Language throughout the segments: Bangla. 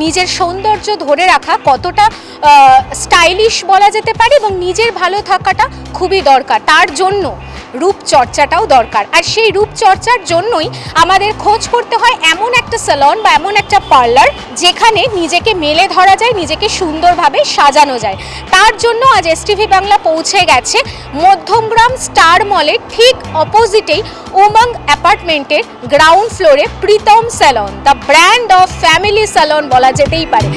নিজের সৌন্দর্য ধরে রাখা কতটা স্টাইলিশ বলা যেতে পারে এবং নিজের ভালো থাকাটা খুবই দরকার, তার জন্য রূপচর্চাটাও দরকার। আর সেই রূপচর্চার জন্যই আমাদের খোঁজ করতে হয় এমন একটা স্যালন বা এমন একটা পার্লার যেখানে নিজেকে মেলে ধরা যায়, নিজেকে সুন্দরভাবে সাজানো যায়। তার জন্য আজ এসটিভি বাংলা পৌঁছে গেছে মধ্যমগ্রাম স্টার মলের ঠিক অপোজিটেই উমঙ্গ অ্যাপার্টমেন্টের গ্রাউন্ড ফ্লোরে Pritam salon, the brand of family salon বলা যেতেই পারে।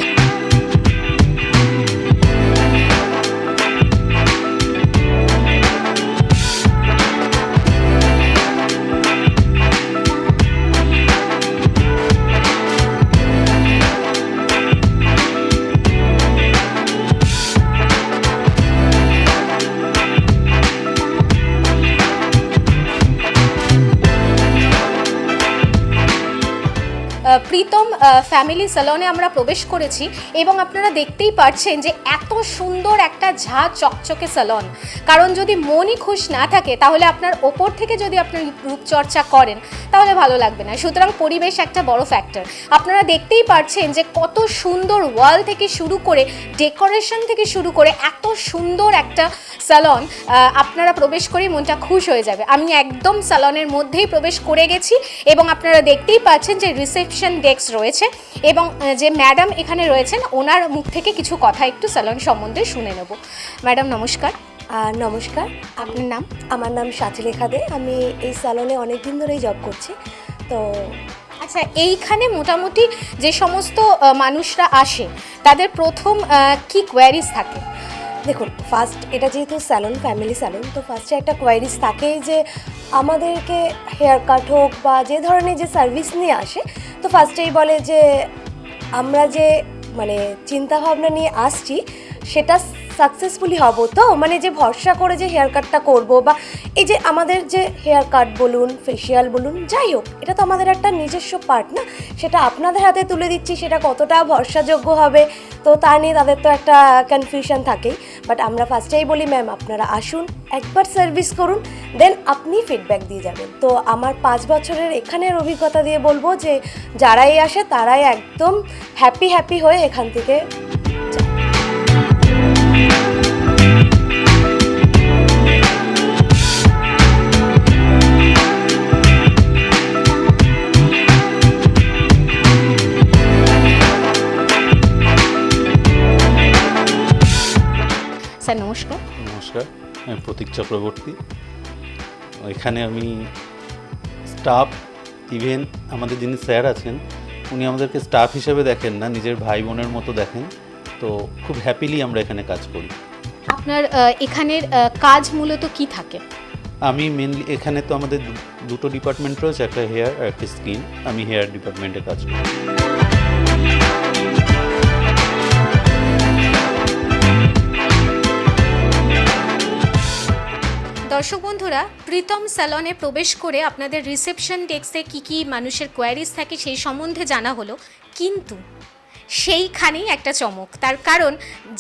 প্রীতম ফ্যামিলি স্যালনে আমরা প্রবেশ করেছি এবং আপনারা দেখতেই পাচ্ছেন যে এত সুন্দর একটা ঝা চকচকে স্যালন। কারণ যদি মনই খুশ না থাকে তাহলে আপনার ওপর থেকে যদি আপনার রূপচর্চা করেন তাহলে ভালো লাগবে না। সুতরাং পরিবেশ একটা বড় ফ্যাক্টর। আপনারা দেখতেই পাচ্ছেন যে কত সুন্দর ওয়াল থেকে শুরু করে ডেকোরেশন থেকে শুরু করে এত সুন্দর একটা স্যালন, আপনারা প্রবেশ করে মনটা খুশ হয়ে যাবে। আমি একদম স্যালনের মধ্যেই প্রবেশ করে গেছি এবং আপনারা দেখতেই পাচ্ছেন যে রিসেপশন ডেস্ক রয়েছে এবং যে ম্যাডাম এখানে রয়েছেন ওনার মুখ থেকে কিছু কথা একটু স্যালন সম্বন্ধে শুনে নেব। ম্যাডাম নমস্কার। নমস্কার, আপনার নাম? আমার নাম সাথীলেখা দে। আমি এই স্যালনে অনেক দিন ধরেই জব করছি। তো আচ্ছা, এইখানে মোটামুটি যে সমস্ত মানুষরা আসে তাদের প্রথম কি কোয়ারিজ থাকে? দেখুন, ফার্স্ট এটা যেহেতু স্যালন, ফ্যামিলি স্যালন, তো ফার্স্টে একটা কোয়ারিজ থাকেই যে আমাদেরকে হেয়ার কাট হোক বা যে ধরনের যে সার্ভিস নিয়ে আসে, তো ফার্স্টেই বলে যে আমরা যে মানে চিন্তাভাবনা নিয়ে আসছি সেটা সাকসেসফুলি হব, তো মানে যে ভরসা করে যে হেয়ার কাটটা করবো বা এই যে আমাদের যে হেয়ার কাট বলুন, ফেসিয়াল বলুন, যাই হোক, এটা তো আমাদের একটা নিজস্ব পার্ট না, সেটা আপনাদের হাতে তুলে দিচ্ছি, সেটা কতটা ভরসাযোগ্য হবে তো তা নিয়ে তাদের তো একটা কনফিউশন থাকেই। বাট আমরা ফার্স্টেই বলি ম্যাম আপনারা আসুন, একবার সার্ভিস করুন, দেন আপনি ফিডব্যাক দিয়ে যাবেন। তো আমার 5 বছরের এখানের অভিজ্ঞতা দিয়ে বলবো যে যারাই আসে তারাই একদম হ্যাপি হয়ে এখান থেকে স্যার নমস্কার। নমস্কার, আমি প্রতীক চক্রবর্তী। এখানে আমি স্টাফ, ইভেন আমাদের যিনি স্যার আছেন উনি আমাদেরকে স্টাফ হিসেবে দেখেন না, নিজের ভাই বোনের মতো দেখেন। তো খুব হ্যাপিলি আমরা এখানে কাজ করি। আপনার এখানের কাজ মূলত কি থাকে? আমি মেনলি এখানে তো আমাদের দুটো ডিপার্টমেন্ট রয়েছে, একটা হেয়ার আর একটা স্কিন। আমি হেয়ার ডিপার্টমেন্টে কাজ করি। দর্শক বন্ধুরা, প্রীতম স্যালনে প্রবেশ করে আপনাদের রিসেপশন ডেস্কে কী মানুষের কোয়ারিজ থাকে সেই সম্বন্ধে জানা হলো, কিন্তু সেইখানেই একটা চমক। তার কারণ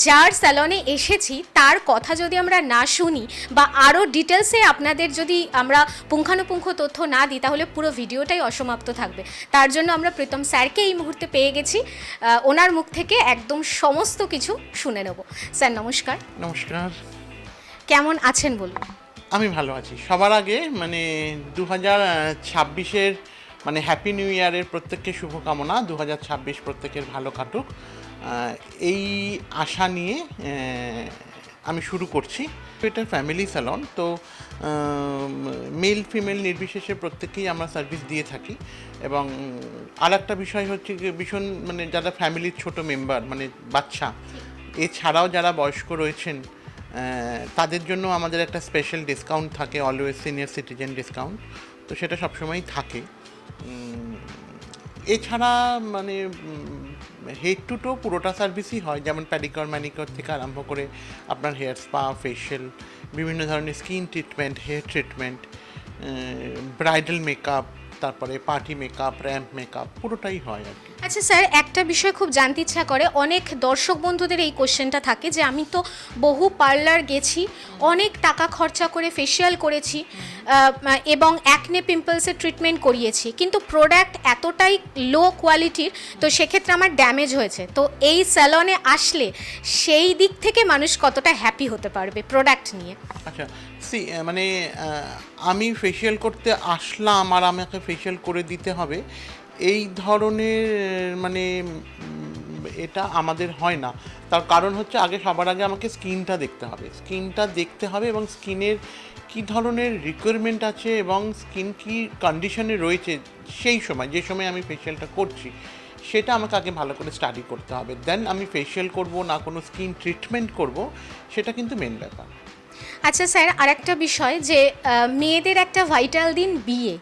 যার স্যালনে এসেছি তার কথা যদি আমরা না শুনি বা আরও ডিটেলসে আপনাদের যদি আমরা পুঙ্খানুপুঙ্খ তথ্য না দিই তাহলে পুরো ভিডিওটাই অসমাপ্ত থাকবে। তার জন্য আমরা প্রীতম স্যারকে এই মুহূর্তে পেয়ে গেছি, ওনার মুখ থেকে একদম সমস্ত কিছু শুনে নেব। স্যার নমস্কার। নমস্কার। কেমন আছেন বলুন? আমি ভালো আছি। সবার আগে মানে 2026-এর মানে হ্যাপি নিউ ইয়ারের প্রত্যেককে শুভকামনা। 2026 প্রত্যেকের ভালো কাটুক, এই আশা নিয়ে আমি শুরু করছি। এটা ফ্যামিলি স্যালন, তো মেল ফিমেল নির্বিশেষে প্রত্যেকেই আমরা সার্ভিস দিয়ে থাকি। এবং আর একটা বিষয় হচ্ছে যে ভীষণ মানে যারা ফ্যামিলির ছোট মেম্বার মানে বাচ্চা, এছাড়াও যারা বয়স্ক রয়েছেন তাদের জন্য আমাদের একটা স্পেশাল ডিসকাউন্ট থাকে, অলওয়েজ সিনিয়র সিটিজেন ডিসকাউন্ট, তো সেটা সবসময়ই থাকে। এছাড়া মানে হেড টু টো পুরোটা সার্ভিসই হয়, যেমন প্যাডিকিউর ম্যানিকিউর থেকে আরম্ভ করে আপনার হেয়ার স্পা, ফেশিয়াল, বিভিন্ন ধরনের skin treatment, hair treatment, bridal makeup, তারপরে পার্টি মেকআপ, র্যাম্প মেকআপ পুরোটাই হয় আর কি। আচ্ছা স্যার, একটা বিষয় খুব জানতে ইচ্ছা করে, অনেক দর্শক বন্ধুদের এই কোশ্চেনটা থাকে যে আমি তো বহু পার্লার গেছি, অনেক টাকা খরচা করে ফেসিয়াল করেছি এবং অ্যাকনে পিম্পলসের ট্রিটমেন্ট করিয়েছি, কিন্তু প্রোডাক্ট এতটাই লো কোয়ালিটির, তো সেক্ষেত্রে আমার ড্যামেজ হয়েছে। তো এই স্যালনে আসলে সেই দিক থেকে মানুষ কতটা হ্যাপি হতে পারবে প্রোডাক্ট নিয়ে? আচ্ছা মানে আমি ফেসিয়াল করতে আসলাম আর আমাকে ফেসিয়াল করে দিতে হবে এই ধরনের মানে এটা আমাদের হয় না। তার কারণ হচ্ছে সবার আগে আমাকে স্কিনটা দেখতে হবে এবং স্কিনের কী ধরনের রিকোয়ারমেন্ট আছে এবং স্কিন কী কন্ডিশনে রয়েছে সেই সময়, যে সময় আমি ফেসিয়ালটা করছি, সেটা আমাকে আগে ভালো করে স্টাডি করতে হবে। দেন আমি ফেসিয়াল করব না কোনো স্কিন ট্রিটমেন্ট করব, সেটা কিন্তু মেন ব্যাপার। আচ্ছা স্যার, আরেকটা বিষয় যে মেয়েদের একটা ভাইটাল দিন বিয়ে,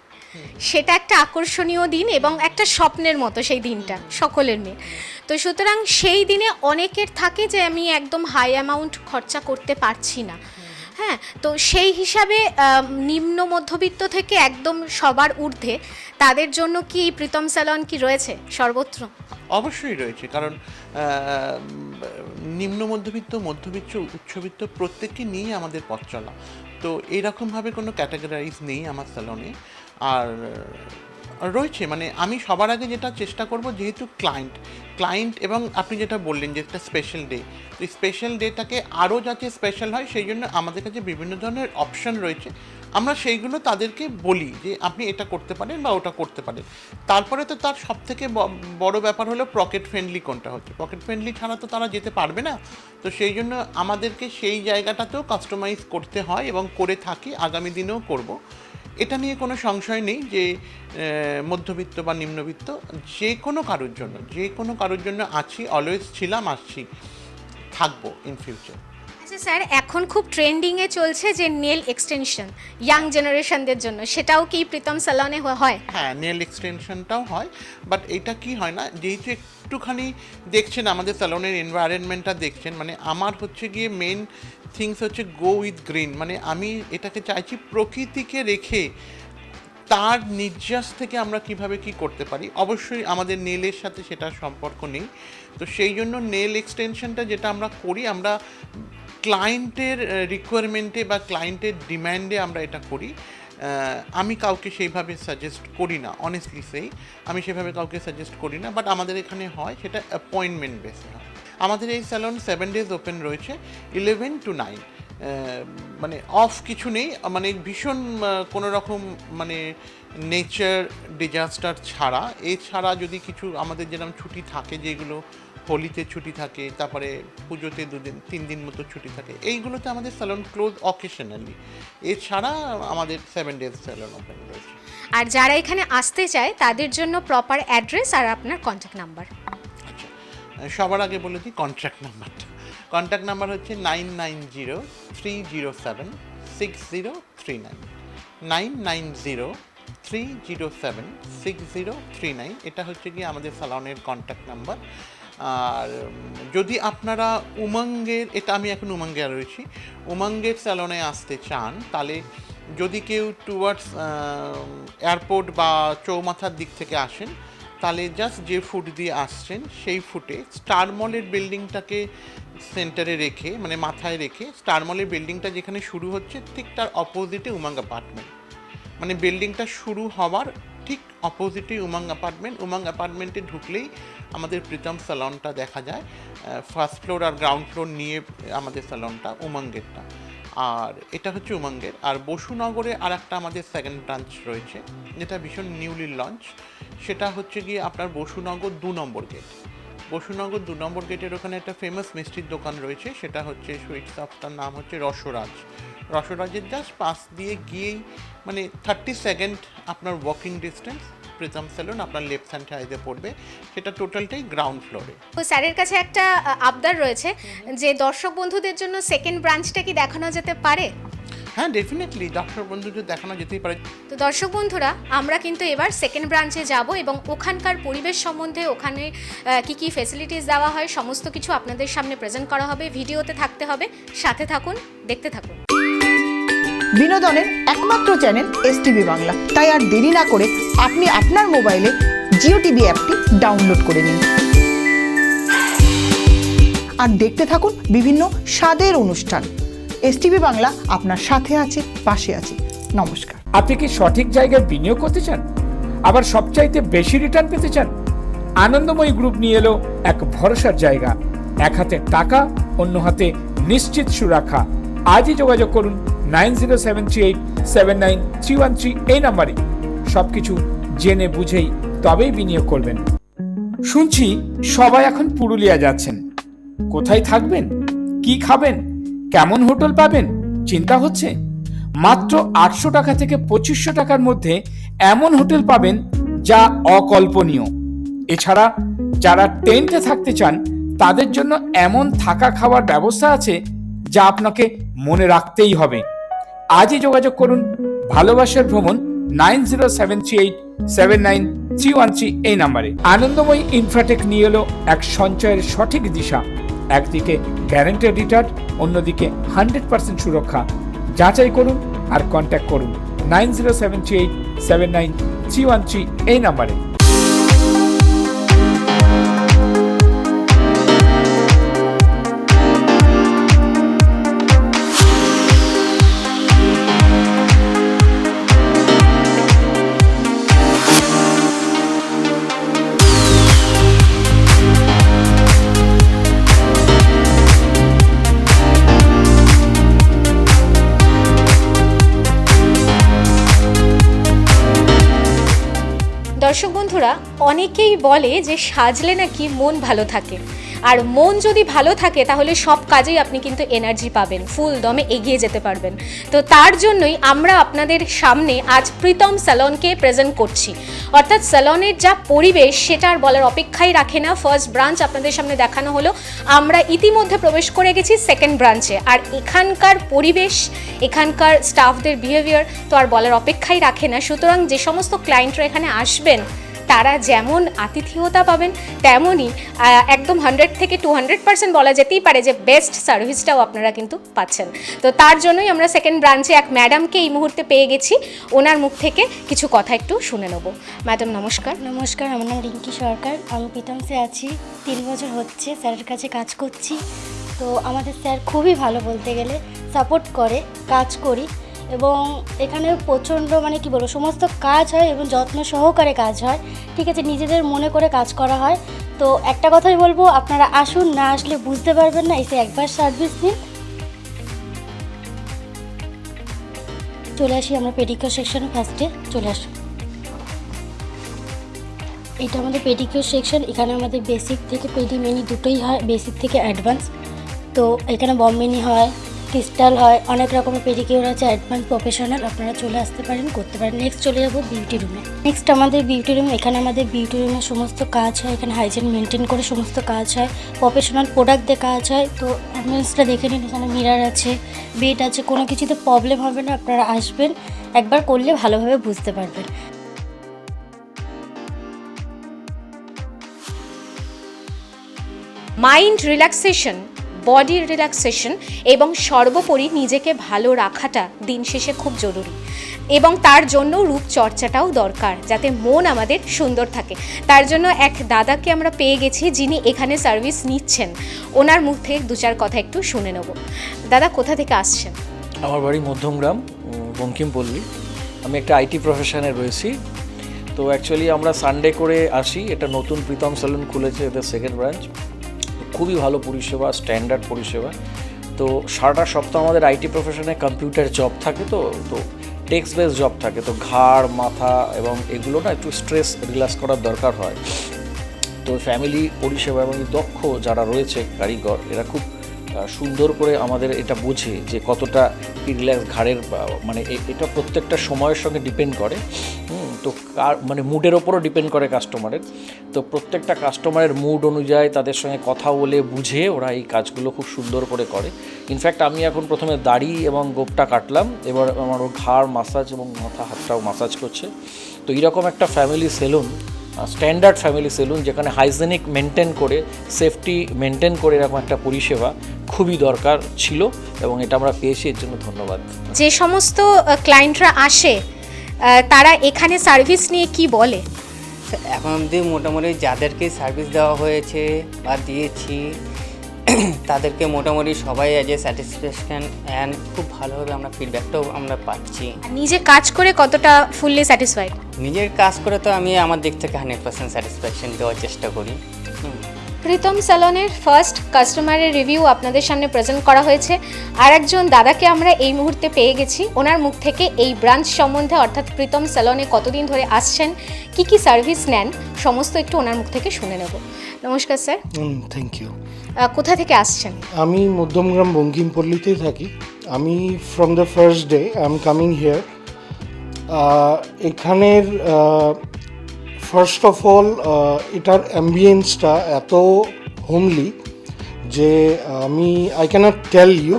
সেটা একটা আকর্ষণীয় দিন এবং একটা স্বপ্নের মতো সেই দিনটা সকলের মেয়ে। তো সুতরাং সেই দিনে অনেকের থাকে যে আমি একদম হাই অ্যামাউন্ট খরচা করতে পারছি না, হ্যাঁ, তো সেই হিসাবে নিম্ন মধ্যবিত্ত থেকে একদম সবার ঊর্ধ্বে তাদের জন্য কি প্রীতম স্যালন কি রয়েছে সর্বত্র? অবশ্যই রয়েছে, কারণ নিম্ন মধ্যবিত্ত, মধ্যবিত্ত, উচ্চবিত্ত প্রত্যেককে নিয়ে আমাদের পথ চলা। তো এইরকমভাবে কোনো ক্যাটাগরাইজ নেই আমার স্যালনে। আর রয়েছে মানে আমি সবার আগে যেটা চেষ্টা করব, যেহেতু ক্লায়েন্ট এবং আপনি যেটা বললেন যে একটা স্পেশাল ডে, তো স্পেশাল ডেটাকে আরও যাতে স্পেশাল হয় সেই জন্য আমাদের কাছে বিভিন্ন ধরনের অপশন রয়েছে। আমরা সেইগুলো তাদেরকে বলি যে আপনি এটা করতে পারেন বা ওটা করতে পারেন। তারপরে তো তার সবথেকে বড় ব্যাপার হলো পকেট ফ্রেন্ডলি কোনটা হচ্ছে। পকেট ফ্রেন্ডলি ছাড়া তো তারা যেতে পারবে না। তো সেই জন্য আমাদেরকে সেই জায়গাটাতেও কাস্টমাইজ করতে হয় এবং করে থাকি, আগামী দিনেও করব। এটা নিয়ে কোনো সংশয় নেই যে মধ্যবিত্ত বা নিম্নবিত্ত যে কোনো কারোর জন্য আছি, অলওয়েজ ছিলাম, আসছি, থাকবো ইন ফিউচার। আচ্ছা স্যার, এখন খুব ট্রেন্ডিংয়ে চলছে যে নেল এক্সটেনশন ইয়াং জেনারেশনদের জন্য, সেটাও কি প্রীতম স্যালনে হয়? হ্যাঁ, নেল এক্সটেনশনটাও হয়, বাট এটা কি হয় না, যেহেতু একটুখানি দেখছেন আমাদের স্যালনের এনভায়রনমেন্টটা দেখছেন, মানে আমার হচ্ছে গিয়ে মেন থিংস হচ্ছে গো উইথ গ্রিন, মানে আমি এটাকে চাইছি প্রকৃতিকে রেখে তার নির্যাস থেকে আমরা কিভাবে কি করতে পারি। অবশ্যই আমাদের নেলের সাথে সেটার সম্পর্ক নেই। তো সেই জন্য নেল এক্সটেনশনটা যেটা আমরা করি, আমরা ক্লায়েন্টের রিকোয়ারমেন্টে বা ক্লায়েন্টের ডিম্যান্ডে আমরা এটা করি। আমি কাউকে সেইভাবে সাজেস্ট করি না, অনেস্টলি আমি সেভাবে কাউকে সাজেস্ট করি না, বাট আমাদের এখানে হয়, সেটা অ্যাপয়েন্টমেন্ট বেসে হয়। আমাদের এই স্যালন 7 days ওপেন রয়েছে, 11 to 9, মানে অফ কিছু নেই, মানে ভীষণ কোনো রকম মানে নেচার ডিজাস্টার ছাড়া, এছাড়া যদি কিছু আমাদের যেরকম ছুটি থাকে, যেগুলো হোলিতে ছুটি থাকে, তারপরে পুজোতে 2-3 দিন মতো ছুটি থাকে, এইগুলোতে আমাদের স্যালন ক্লোজ অকেশনালি। এছাড়া আমাদের 7 days স্যালন ওপেন রয়েছে। আর যারা এখানে আসতে চায় তাদের জন্য প্রপার অ্যাড্রেস আর আপনার কন্ট্যাক্ট নাম্বার? আচ্ছা, সবার আগে বলে দিই কন্ট্যাক্ট নাম্বার হচ্ছে 9903076039, 9903076039, এটা হচ্ছে গিয়ে আমাদের স্যালনের কন্ট্যাক্ট নাম্বার। আর যদি আপনারা উমঙ্গের, এটা আমি এখন উমঙ্গে রয়েছি, উমঙ্গের স্যালনে আসতে চান, তাহলে যদি কেউ টুয়ার্ডস এয়ারপোর্ট বা চৌমাথার দিক থেকে আসেন, তাহলে জাস্ট যে ফুট দিয়ে আসছেন সেই ফুটে স্টার মলের বিল্ডিংটাকে সেন্টারে রেখে, মানে মাথায় রেখে, স্টার মলের বিল্ডিংটা যেখানে শুরু হচ্ছে ঠিক তার অপোজিটে উমঙ্গ অ্যাপার্টমেন্ট, মানে বিল্ডিংটা শুরু হওয়ার ঠিক অপোজিটে উমঙ্গ অ্যাপার্টমেন্টে ঢুকলেই আমাদের প্রীতম স্যালনটা দেখা যায়। ফার্স্ট ফ্লোর আর গ্রাউন্ড ফ্লোর নিয়ে আমাদের স্যালনটা, উমঙ্গেরটা। আর এটা হচ্ছে উমঙ্গের। আর বসুনগরে আর একটা আমাদের সেকেন্ড ব্রাঞ্চ রয়েছে, যেটা ভীষণ নিউলি লঞ্চ, সেটা হচ্ছে গিয়ে আপনার বসুনগর 2 নম্বর গেট। বসুনগর 2 নম্বর গেটের ওখানে একটা ফেমাস মিষ্টির দোকান রয়েছে, সেটা হচ্ছে সুইট শপটার নাম হচ্ছে রসরাজের জাস্ট পাশ দিয়ে গিয়েই মানে 30 সেকেন্ড আপনার ওয়াকিং ডিস্টেন্স প্রীতম স্যালন আপনার লেফট হ্যান্ড সাইডে পড়বে, সেটা টোটালটাই গ্রাউন্ড ফ্লোরে। তো স্যারের কাছে একটা আবদার রয়েছে যে দর্শক বন্ধুদের জন্য সেকেন্ড ব্রাঞ্চটা কি দেখানো যেতে পারে? হ্যাঁ, ডেফিনেটলি দর্শক বন্ধুদের দেখানো যেতেই পারে। তো দর্শক বন্ধুরা, আমরা কিন্তু এবার সেকেন্ড ব্রাঞ্চে যাব এবং ওখানকার পরিবেশ সম্বন্ধে, ওখানে কি কি ফেসিলিটিস দেওয়া হয়, সমস্ত কিছু আপনাদের সামনে প্রেজেন্ট করা হবে। ভিডিওতে থাকতে হবে, সাথে থাকুন, দেখতে থাকুন। বিনোদনের একমাত্র চ্যানেল STV বাংলা। তাই আর দেরি না করে আপনি আপনার মোবাইলে জিও টিভি অ্যাপটি ডাউনলোড করে নিন আর দেখতে থাকুন বিভিন্ন স্বাদের অনুষ্ঠান। STV বাংলা আপনার সাথে আছে, পাশে আছে। নমস্কার। আপনি কি সঠিক জায়গায় বিনিয়োগ করতে চান, আবার সবচাইতে বেশি রিটার্ন পেতে চান? আনন্দময়ী গ্রুপ নিয়ে এলো এক ভরসার জায়গা। এক হাতে টাকা, অন্য হাতে নিশ্চিত সুরক্ষা। আজই যোগাযোগ করুন 9073879313 এই নাম্বারে। সবকিছু জেনে বুঝেই তবেই বিনিয়োগ করবেন। শুনছি সবাই এখন পুরুলিয়া যাচ্ছেন। কোথায় থাকবেন, কি খাবেন, কেমন হোটেল পাবেন চিন্তা হচ্ছে? মাত্র 800 টাকা থেকে 2500 টাকার মধ্যে এমন হোটেল পাবেন যা অকল্পনীয়। এছাড়া যারা টেন্টে থাকতে চান তাদের জন্য এমন থাকা খাওয়ার ব্যবস্থা আছে যা আপনাকে মনে রাখতেই হবে। আজই যোগাযোগ করুন ভালোবাসার ভ্রমণ 9073879313 এই নাম্বারে। আনন্দময়ী ইনফ্রাটেক নিয়ে এলো এক সঞ্চয়ের সঠিক দিশা। একদিকে গ্যারান্টেড রিটার্ন, অন্যদিকে 100% সুরক্ষা। যাচাই করুন আর কন্ট্যাক্ট করুন 9073879313 এই নাম্বারে। দর্শক বন্ধুরা, অনেকেই বলে যে সাজলে নাকি মন ভালো থাকে, আর মন যদি ভালো থাকে তাহলে সব কাজেই আপনি কিন্তু এনার্জি পাবেন, ফুল দমে এগিয়ে যেতে পারবেন। তো তার জন্যই আমরা আপনাদের সামনে আজ প্রীতম স্যালনকে প্রেজেন্ট করছি। অর্থাৎ স্যালনের যা পরিবেশ সেটা আর বলার অপেক্ষাই রাখে না। ফার্স্ট ব্রাঞ্চ আপনাদের সামনে দেখানো হলো, আমরা ইতিমধ্যে প্রবেশ করে গেছি সেকেন্ড ব্রাঞ্চে। আর এখানকার পরিবেশ, এখানকার স্টাফদের বিহেভিয়ার তো আর বলার অপেক্ষাই রাখে না। সুতরাং যে সমস্ত ক্লায়েন্টরা এখানে আসবেন তারা যেমন আতিথেয়তা পাবেন, তেমনই একদম 100 থেকে 200% বলা যেতেই পারে যে বেস্ট সার্ভিসটাও আপনারা কিন্তু পাচ্ছেন। তো তার জন্যই আমরা সেকেন্ড ব্রাঞ্চে এক ম্যাডামকে এই মুহূর্তে পেয়ে গেছি। ওনার মুখ থেকে কিছু কথা একটু শুনে নেব। ম্যাডাম নমস্কার। নমস্কার, আমার নাম রিঙ্কি সরকার। আমি প্রীতমসে আছি, 3 বছর হচ্ছে স্যারের কাছে কাজ করছি। তো আমাদের স্যার খুবই ভালো, বলতে গেলে সাপোর্ট করে, কাজ করি এবং এখানে প্রচণ্ড মানে কি বলবো, সমস্ত কাজ হয় এবং যত্ন সহকারে কাজ হয়। ঠিক আছে, নিজেদের মনে করে কাজ করা হয়। তো একটা কথাই বলবো, আপনারা আসুন, না আসলে বুঝতে পারবেন না, এসে একবার সার্ভিস নিন। চলে আসি আমরা পেডিকিউর সেকশনে। ফার্স্টে চলে আসুন, এটা আমাদের পেডিকিউর সেকশন। এখানে আমাদের বেসিক থেকে পেডি মিনি দুটোই হয়, বেসিক থেকে অ্যাডভান্স। তো এখানে বম্বিনি হয়, ক্রিস্টাল হয়, অনেক রকমের পেডিকিউর আছে, অ্যাডভান্স প্রফেশনাল। আপনারা চলে আসতে পারেন, করতে পারেন। নেক্সট চলে যাবো বিউটি রুমে। নেক্সট আমাদের বিউটি রুম। এখানে আমাদের বিউটি রুমের সমস্ত কাজ হয়, এখানে হাইজিন মেনটেন করে সমস্ত কাজ হয়, প্রফেশনাল প্রোডাক্ট দিয়ে কাজ হয়। তো অ্যাম্বিয়েন্সটা দেখে নিন, এখানে মিরার আছে, বেড আছে, কোনো কিছুতে প্রবলেম হবে না। আপনারা আসবেন, একবার করলে ভালোভাবে বুঝতে পারবেন। মাইন্ড রিল্যাক্সেশন, বডির রিল্যাক্সেশন এবং সর্বোপরি নিজেকে ভালো রাখাটা দিন শেষে খুব জরুরি, এবং তার জন্য রূপচর্চাটাও দরকার, যাতে মন আমাদের সুন্দর থাকে। তার জন্য এক দাদাকে আমরা পেয়ে গেছি যিনি এখানে সার্ভিস নিচ্ছেন। ওনার মুখ থেকে 2-4 কথা একটু শুনে নেব। দাদা, কোথা থেকে আসছেন? আমার বাড়ি মধ্যমগ্রাম, বঙ্কিমপল্লী। আমি একটা আইটি প্রফেশনে রয়েছি। তো অ্যাকচুয়ালি আমরা সানডে করে আসি। এটা নতুন প্রীতম স্যালুন খুলেছে, এদের সেকেন্ড ব্রাঞ্চ। খুবই ভালো পরিষেবা, স্ট্যান্ডার্ড পরিষেবা। তো সারাটা সপ্তাহ আমাদের আইটি প্রফেশনে কম্পিউটার জব থাকে, তো টেক্সট বেস জব থাকে। তো ঘাড়, মাথা এবং এগুলো না একটু স্ট্রেস রিল্যাক্স করার দরকার হয়। তো ফ্যামিলি পরিষেবা এবং দক্ষ যারা রয়েছে কারিগর, এরা খুব সুন্দর করে আমাদের এটা বোঝে যে কতটা রিল্যাক্স ঘাড়ের, মানে এটা প্রত্যেকটা সময়ের সঙ্গে ডিপেন্ড করে। তো মানে মুডের ওপরও ডিপেন্ড করে কাস্টমারের। তো প্রত্যেকটা কাস্টমারের মুড অনুযায়ী তাদের সঙ্গে কথা বলে বুঝে ওরা এই কাজগুলো খুব সুন্দর করে করে। ইনফ্যাক্ট আমি এখন প্রথমে দাড়ি এবং গোঁফটা কাটলাম, এবার আমার ঘাড় মাসাজ এবং মাথা হাতটাও মাসাজ করছে। তো এইরকম একটা family salon standard family salon, যেখানে হাইজেনিক মেনটেন করে, সেফটি মেনটেন করে এরকম একটা পরিষেবা খুবই দরকার ছিল এবং এটা আমরা পেয়েছি, এর জন্য ধন্যবাদ। যে সমস্ত ক্লায়েন্টরা আসে তারা এখানে সার্ভিস নিয়ে কি বলে? এখন অবধি মোটামুটি যাদেরকে সার্ভিস দেওয়া হয়েছে বা দিয়েছি তাদেরকে মোটামুটি সবাই অ্যাজ এ স্যাটিসফ্যাকশান অ্যান্ড খুব ভালোভাবে আমরা ফিডব্যাকটাও আমরা পাচ্ছি। আর নিজে কাজ করে কতটা ফুললি স্যাটিসফাইড? নিজের কাজ করে তো আমি আমার দিক থেকে 100% স্যাটিসফ্যাকশান দেওয়ার চেষ্টা করি। প্রীতম স্যালনের ফার্স্ট কাস্টমারের রিভিউ আপনাদের সামনে প্রেজেন্ট করা হয়েছে। আর একজন দাদাকে আমরা এই মুহূর্তে পেয়ে গেছি, ওনার মুখ থেকে এই ব্রাঞ্চ সম্বন্ধে অর্থাৎ প্রীতম স্যালনে কতদিন ধরে আসছেন, কি কি সার্ভিস নেন, সমস্ত একটু ওনার মুখ থেকে শুনে নেব। নমস্কার স্যার। Thank you. কোথা থেকে আসছেন? আমি মধ্যমগ্রাম বঙ্কিমপল্লীতেই থাকি। আমি from the first day I am coming here. এখানের ফার্স্ট অফ অল এটার অ্যাম্বিয়েন্সটা এত হোমলি যে আমি I can't tell you,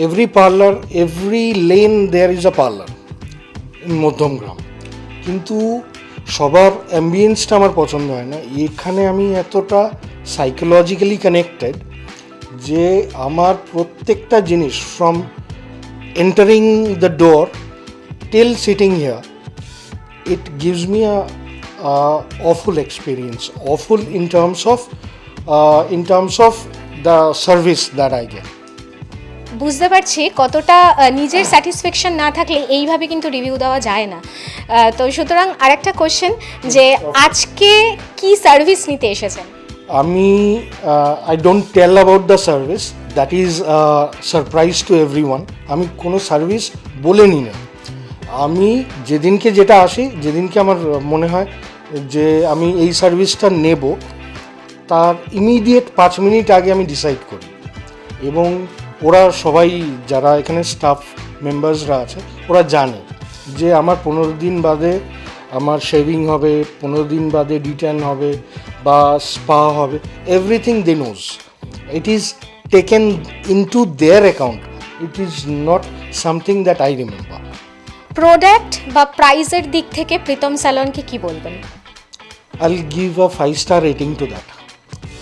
every parlour, every lane there is a parlour in Madhyamgram, কিন্তু সবার অ্যাম্বিয়েন্সটা আমার পছন্দ হয় না। এখানে আমি এতটা সাইকোলজিক্যালি কানেক্টেড যে আমার প্রত্যেকটা জিনিস from entering the door till sitting here, it gives me a awful experience, awful in terms of the service that I get. বুঝতে পারছি কতটা নিজের স্যাটিসফ্যাকশন না থাকলে এইভাবে কিন্তু রিভিউ দেওয়া যায় না। তো সুতরাং আরেকটা কোশ্চেন, যে আজকে কি সার্ভিস নিতে এসেছেন? আমি I don't tell about the service, that is a surprise to everyone. আমি কোনো সার্ভিস বলিনি না। আমি যেদিনকে যেটা আসি, যেদিনকে আমার মনে হয় যে আমি এই সার্ভিসটা নেব, তার ইমিডিয়েট 5 মিনিট আগে আমি ডিসাইড করি। এবং ওরা সবাই, যারা এখানে স্টাফ মেম্বার্সরা আছে, ওরা জানে যে আমার 15 দিন বাদে আমার শেভিং হবে, 15 দিন বাদে ডিট্যান হবে বা স্পা হবে, everything they knows. It is taken into their account, it is not something that I remember. Product বা প্রাইসের দিক থেকে প্রীতম স্যালনকে কি বলবেন? I'll give a 5-star rating to that.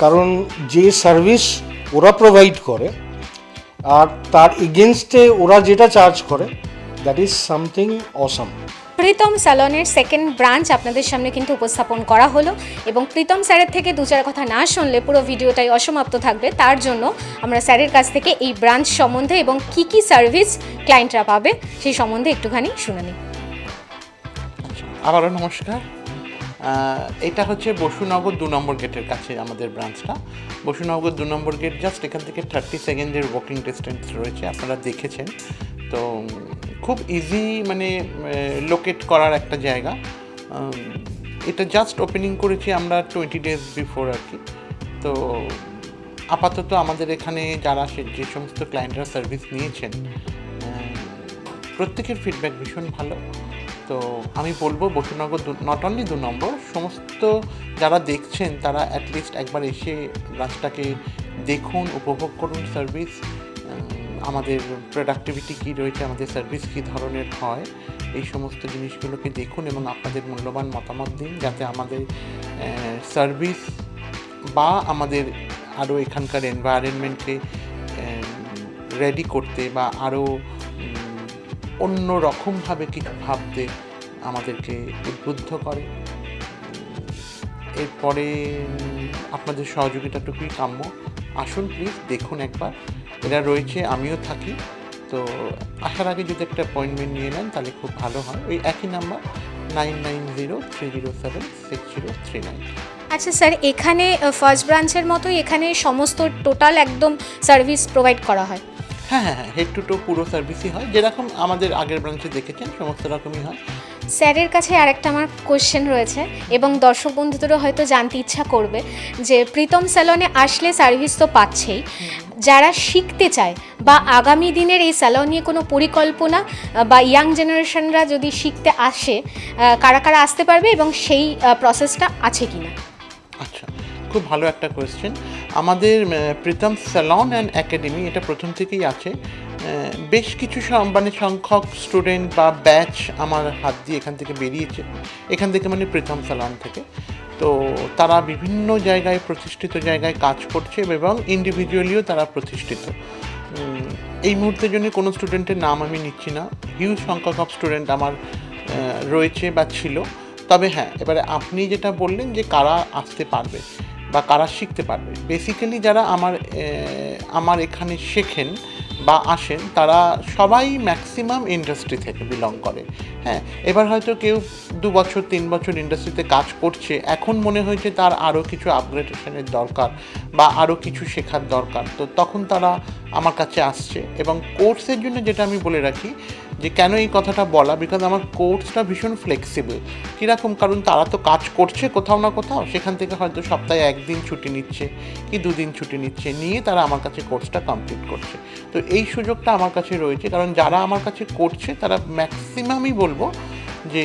কারণ যে সার্ভিস ওরা প্রোভাইড করে আর তার এগেনস্টে ওরা যেটা চার্জ করে, that is something awesome. Pritam স্যালনের সেকেন্ড ব্রাঞ্চ আপনাদের সামনে কিন্তু উপস্থাপন করা হলো, এবং প্রীতম স্যারের থেকে 2-4 কথা না শুনলে পুরো ভিডিওটাই অসমাপ্ত থাকবে। তার জন্য আমরা স্যারের কাছ থেকে এই ব্রাঞ্চ সম্বন্ধে এবং কি কি সার্ভিস ক্লায়েন্টরা পাবে সেই সম্বন্ধে একটুখানি শুনে নিই। আবারও নমস্কার। এটা হচ্ছে বসুনগর 2 নম্বর গেটের কাছে আমাদের ব্রাঞ্চটা। বসুনগর 2 নম্বর গেট, জাস্ট এখান থেকে 30 সেকেন্ডের ওয়াকিং ডিস্টেন্স রয়েছে, আপনারা দেখেছেন। তো খুব ইজি মানে লোকেট করার একটা জায়গা। এটা জাস্ট ওপেনিং করেছি আমরা 20 ডেজ বিফোর আর কি। তো আপাতত আমাদের এখানে যারা যে সমস্ত ক্লায়েন্টরা সার্ভিস নিয়েছেন, প্রত্যেকের ফিডব্যাক ভীষণ ভালো। তো আমি বলবো বসুনগর নট অনলি 2 নম্বর, সমস্ত যারা দেখছেন তারা অ্যাটলিস্ট একবার এসে ব্রাঞ্চটাকে দেখুন, উপভোগ করুন সার্ভিস, আমাদের প্রোডাক্টিভিটি কী রয়েছে, আমাদের সার্ভিস কী ধরনের হয়, এই সমস্ত জিনিসগুলোকে দেখুন এবং আপনাদের মূল্যবান মতামত দিন, যাতে আমাদের সার্ভিস বা আমাদের আরও এখানকার এনভায়রনমেন্টকে রেডি করতে বা আরও অন্য রকমভাবে কিছু ভাবতে আমাদেরকে উদ্বুদ্ধ করে। এরপরে আপনাদের সহযোগিতাটুকুই কাম্য। আসুন প্লিজ দেখুন একবার, এরা রয়েছে, আমিও থাকি। তো আসার আগে যদি একটা অ্যাপয়েন্টমেন্ট নিয়ে নেন তাহলে খুব ভালো হয়। ওই একই নাম্বার 9903076039। আচ্ছা স্যার, এখানে ফার্স্ট ব্রাঞ্চের মতোই এখানে সমস্ত টোটাল একদম সার্ভিস প্রোভাইড করা হয়? হ্যাঁ, হেড টু টো পুরো সার্ভিসই হয়, যেরকম আমাদের আগের ব্রাঞ্চে দেখেছেন সমস্ত রকমই হয়। স্যারের কাছে আরেকটা আমার কোশ্চেন রয়েছে, এবং দর্শক বন্ধুদেরও হয়তো জানতে ইচ্ছা করবে যে প্রীতম স্যালনে আসলে সার্ভিস তো পাচ্ছেই, যারা শিখতে চায় বা আগামী দিনের এই স্যালন নিয়ে কোনো পরিকল্পনা বা ইয়াং জেনারেশনরা যদি শিখতে আসে, কারা কারা আসতে পারবে এবং সেই প্রসেসটা আছে কি না? আচ্ছা, খুব ভালো একটা কোয়েশ্চেন। আমাদের প্রীতম স্যালন অ্যান্ড একাডেমি এটা প্রথম থেকেই আছে। বেশ কিছু মানে সংখ্যক স্টুডেন্ট বা ব্যাচ আমার হাত দিয়ে এখান থেকে বেরিয়েছে, এখান থেকে মানে প্রীতম স্যালন থেকে। তো তারা বিভিন্ন জায়গায় প্রতিষ্ঠিত জায়গায় কাজ করছে এবং ইন্ডিভিজুয়ালিও তারা প্রতিষ্ঠিত। এই মুহূর্তের জন্য কোনো স্টুডেন্টের নাম আমি নিচ্ছি না, হিউজ সংখ্যক অফ স্টুডেন্ট আমার রয়েছে বা ছিল। তবে হ্যাঁ, এবারে আপনি যেটা বললেন যে কারা আসতে পারবে বা কারা শিখতে পারবে, বেসিক্যালি যারা আমার এখানে শেখেন বা আসেন তারা সবাই ম্যাক্সিমাম ইন্ডাস্ট্রি থেকে বিলং করে। হ্যাঁ, এবার হয়তো কেউ 2 বছর 3 বছর ইন্ডাস্ট্রিতে কাজ করছে, এখন মনে হয়েছে তার আরও কিছু আপগ্রেডেশনের দরকার বা আরও কিছু শেখার দরকার, তো তখন তারা আমার কাছে আসছে। এবং কোর্সের জন্য যেটা আমি বলে রাখি যে কেন এই কথাটা বলা, বিকজ আমার কোর্সটা ভীষণ ফ্লেক্সিবল। কীরকম, কারণ তারা তো কাজ করছে কোথাও না কোথাও, সেখান থেকে হয়তো সপ্তাহে 1 দিন ছুটি নিচ্ছে কি 2 দিন ছুটি নিচ্ছে, নিয়ে তারা আমার কাছে কোর্সটা কমপ্লিট করছে। তো এই সুযোগটা আমার কাছে রয়েছে, কারণ যারা আমার কাছে করছে তারা ম্যাক্সিমামই বলবো যে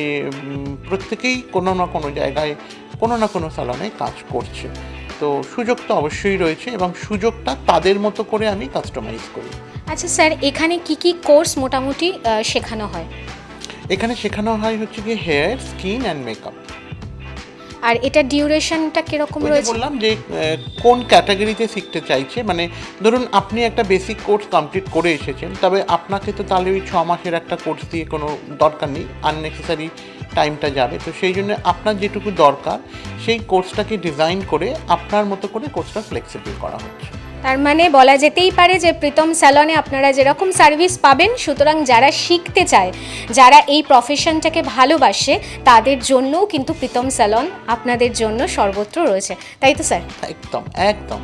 প্রত্যেকেই কোনো না কোনো জায়গায় কোনো না কোনো স্যালনে কাজ করছে। তো সুযোগটা অবশ্যই রয়েছে এবং সুযোগটা তাদের মতো করে আমি কাস্টমাইজ করি। আচ্ছা স্যার, এখানে কি কি কোর্স মোটামুটি শেখানো হয়? এখানে শেখানো হয় হচ্ছে কি হেয়ার, স্কিন অ্যান্ড মেকআপ। আর এটা ডিউরেশনটা কিরকম রয়েছে? বললাম যে কোন ক্যাটাগরিতে শিখতে চাইছে, মানে ধরুন আপনি একটা বেসিক কোর্স কমপ্লিট করে এসেছেন, তবে আপনাকে তো তাহলে ওই 6 মাসের একটা কোর্স দিয়ে কোনো দরকার নেই, আননেসেসারি টাইমটা যাবে। তো সেই জন্য আপনার যেটুকু দরকার সেই কোর্সটাকে ডিজাইন করে আপনার মতো করে কোর্সটা ফ্লেক্সিবল করা হচ্ছে। তার মানে বলা যেতেই পারে যে প্রীতম স্যালনে আপনারা যেরকম সার্ভিস পাবেন, সুতরাং যারা শিখতে চায়, যারা এই প্রফেশনটাকে ভালোবাসে, তাদের জন্যও কিন্তু প্রীতম স্যালন আপনাদের জন্য সর্বত্র রয়েছে, তাই তো স্যার? একদম একদম।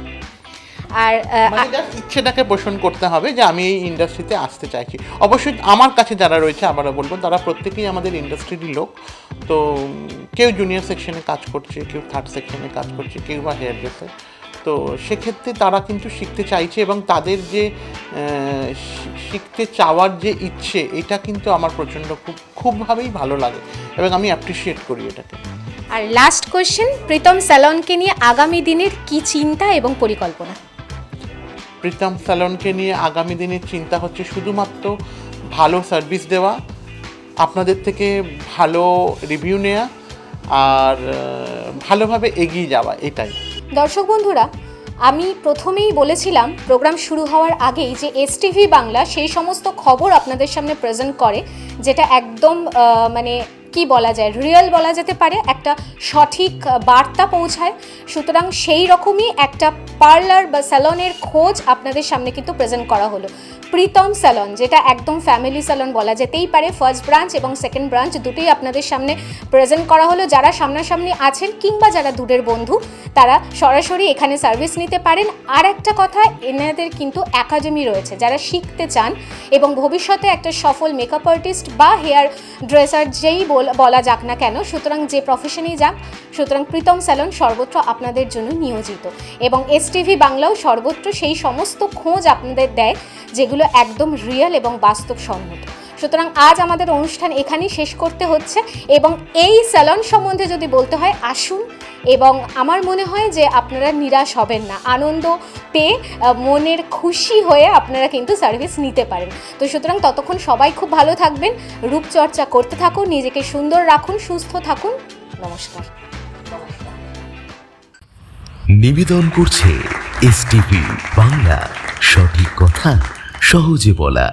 আর ইচ্ছেটাকে পোষণ করতে হবে যে আমি এই ইন্ডাস্ট্রিতে আসতে চাইছি। অবশ্যই আমার কাছে যারা রয়েছে, আবারও বলবো, তারা প্রত্যেকেই আমাদের ইন্ডাস্ট্রিরই লোক। তো কেউ জুনিয়র সেকশনে কাজ করছে, কেউ 3rd সেকশনে কাজ করছে, কেউ বা হেয়ার ড্রেসার। তো সেক্ষেত্রে তারা কিন্তু শিখতে চাইছে এবং তাদের যে শিখতে চাওয়ার যে ইচ্ছে, এটা কিন্তু আমার প্রচণ্ড খুবভাবেই ভালো লাগে এবং আমি অ্যাপ্রিসিয়েট করি এটাকে। আর লাস্ট কোয়েশ্চেন, প্রীতম স্যালনকে নিয়ে আগামী দিনের কি চিন্তা এবং পরিকল্পনা? প্রীতম স্যালনকে নিয়ে আগামী দিনের চিন্তা হচ্ছে শুধুমাত্র ভালো সার্ভিস দেওয়া, আপনাদের থেকে ভালো রিভিউ নেওয়া আর ভালোভাবে এগিয়ে যাওয়া, এটাই। দর্শক বন্ধুরা, আমি প্রথমেই বলেছিলাম প্রোগ্রাম শুরু হওয়ার আগেই যে এসটিভি বাংলা সেই সমস্ত খবর আপনাদের সামনে প্রেজেন্ট করে যেটা একদম মানে কি বলা যায়, রিয়েল বলা যেতে পারে, একটা সঠিক বার্তা পৌঁছায়। সুতরাং সেই রকমই একটা পার্লার বা স্যালনের খোঁজ আপনাদের সামনে কিন্তু প্রেজেন্ট করা হলো। প্রীতম স্যালন, যেটা একদম ফ্যামিলি স্যালন বলা যেতেই পারে, 1st ব্রাঞ্চ এবং 2nd ব্রাঞ্চ দুটোই আপনাদের সামনে প্রেজেন্ট করা হলো। যারা সামনাসামনি আছেন কিংবা যারা দূরের বন্ধু, তারা সরাসরি এখানে সার্ভিস নিতে পারেন। আর একটা কথা, এনাদের কিন্তু একাডেমি রয়েছে, যারা শিখতে চান এবং ভবিষ্যতে একটা সফল মেকআপ আর্টিস্ট বা হেয়ার ড্রেসার যেই বলা যাক না কেন, সুতরাং যে প্রফেশনেই যাক, সুতরাং প্রীতম স্যালন সর্বত্র আপনাদের জন্য নিয়োজিত এবং এসটিভি বাংলাও সর্বত্র সেই সমস্ত খোঁজ আপনাদের দেয় যেগুলো একদম রিয়েল এবং বাস্তবসম্মত। সুতরাং আজ আমাদের অনুষ্ঠান এখানেই শেষ করতে হচ্ছে এবং এই স্যালন সম্বন্ধে যদি বলতে হয়, আসুন এবং আমার মনে হয় যে আপনারা নিরাশ হবেন না, আনন্দ পেয়ে মনের খুশি হয়ে আপনারা কিন্তু সার্ভিস নিতে পারেন। তো সুতরাং ততক্ষণ সবাই খুব ভালো থাকবেন, রূপচর্চা করতে থাকুন, নিজেকে সুন্দর রাখুন, সুস্থ থাকুন। নমস্কার। নিবেদন করছে এসটিভি বাংলা, সঠিক কথা সহজে বলা।